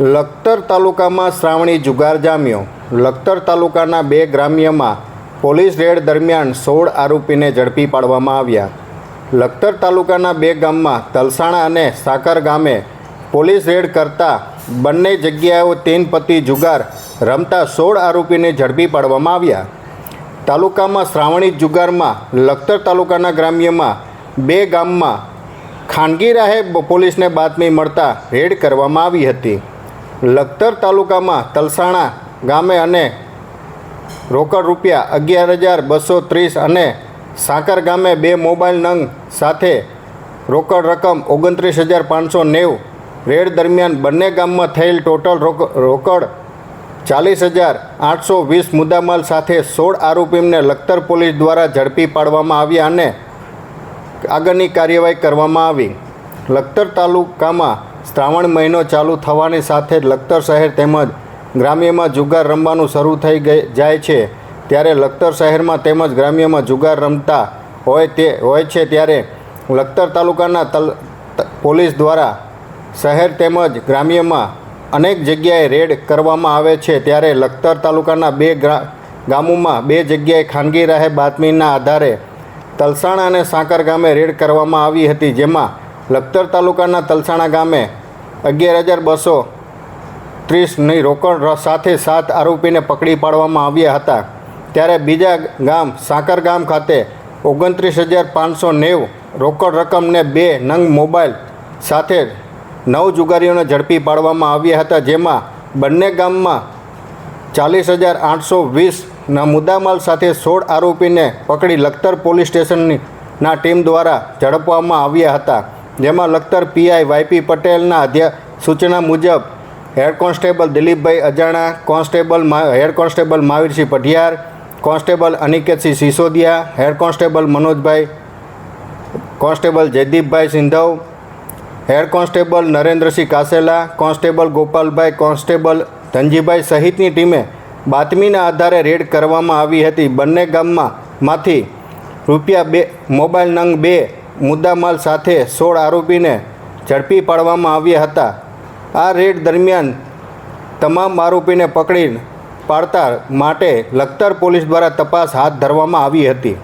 લખતર તાલુકામાં શ્રાવણી જુગાર જામ્યો। લખતર તાલુકાના 2 ગ્રામ્યમાં પોલીસ રેડ દરમિયાન 16 આરોપીને ઝડપી પાડવામાં આવ્યા। લખતર તાલુકાના 2 ગામમાં તલસાણા અને સાકર ગામે પોલીસ રેડ કરતા બંને જગ્યાએ 3 પતિ જુગાર રમતા 16 આરોપીને ઝડપી પાડવામાં આવ્યા। તાલુકામાં શ્રાવણી જુગારમાં લખતર તાલુકાના ગ્રામ્યમાં 2 ગામમાં ખાનગી રાહે પોલીસને બાતમી મળતા રેડ કરવામાં આવી હતી। લખતર તાલુકામાં તલસાણા ગામે અને રોકડ રૂપિયા 11,230 અને સાકર ગામે 2 મોબાઈલ નંગ સાથે રોકડ રકમ 29,590 રેડ દરમિયાન બંને ગામમાં થયેલ ટોટલ રોકડ 40,820 મુદ્દામાલ સાથે 16 આરોપીને લખતર પોલીસ દ્વારા ઝડપી પાડવામાં આવ્યા અને આગળની કાર્યવાહી કરવામાં આવી। લખતર તાલુકામાં શ્રાવણ મહિનો ચાલુ થવાની સાથે જ લખતર શહેર તેમજ ગ્રામ્યમાં જુગાર રમવાનું શરૂ થઈ જાય છે। ત્યારે લખતર શહેરમાં તેમજ ગ્રામ્યમાં જુગાર રમતા હોય છે ત્યારે લખતર તાલુકાના પોલીસ દ્વારા શહેર તેમજ ગ્રામ્યમાં અનેક જગ્યાએ રેડ કરવામાં આવે છે। ત્યારે લખતર તાલુકાના 2 ગામોમાં 2 જગ્યાએ ખાનગી રાહે બાતમીના આધારે તલસાણા અને સાકર ગામે રેડ કરવામાં આવી હતી, જેમાં લખતર તાલુકાના તલસાણા ગામે 11,230ની રોકડ સાથે 7 આરોપીને પકડી પાડવામાં આવ્યા હતા। ત્યારે બીજા ગામ સાકર ગામ ખાતે 29,590 રોકડ રકમને 2 નંગ મોબાઈલ સાથે 9 જુગારીઓને ઝડપી પાડવામાં આવ્યા હતા, જેમાં બંને ગામમાં 40,820ના મુદ્દામાલ સાથે 16 આરોપીને પકડી લખતર પોલીસ સ્ટેશનના ટીમ દ્વારા ઝડપવામાં આવ્યા હતા। જેમાં લખતર પીઆઈ વાયપી પટેલના સૂચના મુજબ head constable Dilipbhai Ajana, head constable Mahavirsinh Padhiyar, constable Aniketsinh Sisodiya, head constable Manojbhai, constable Jaydeepbhai Sindhav, head constable Narendrasinh Kasela, constable Gopalbhai, constable Dhanjibhai સહિતની ટીમે બાતમીના આધારે રેડ કરવામાં આવી હતી। બંને ગામમાંથી રૂપિયા મોબાઈલ નંગ 2 મુદ્દામાલ સાથે 16 આરોપીને ઝડપી પાડવામાં આવ્યા હતા। આ રેડ દરમિયાન તમામ આરોપીને પકડી પાડતા માટે લખતર પોલીસ દ્વારા તપાસ હાથ ધરવામાં આવી હતી।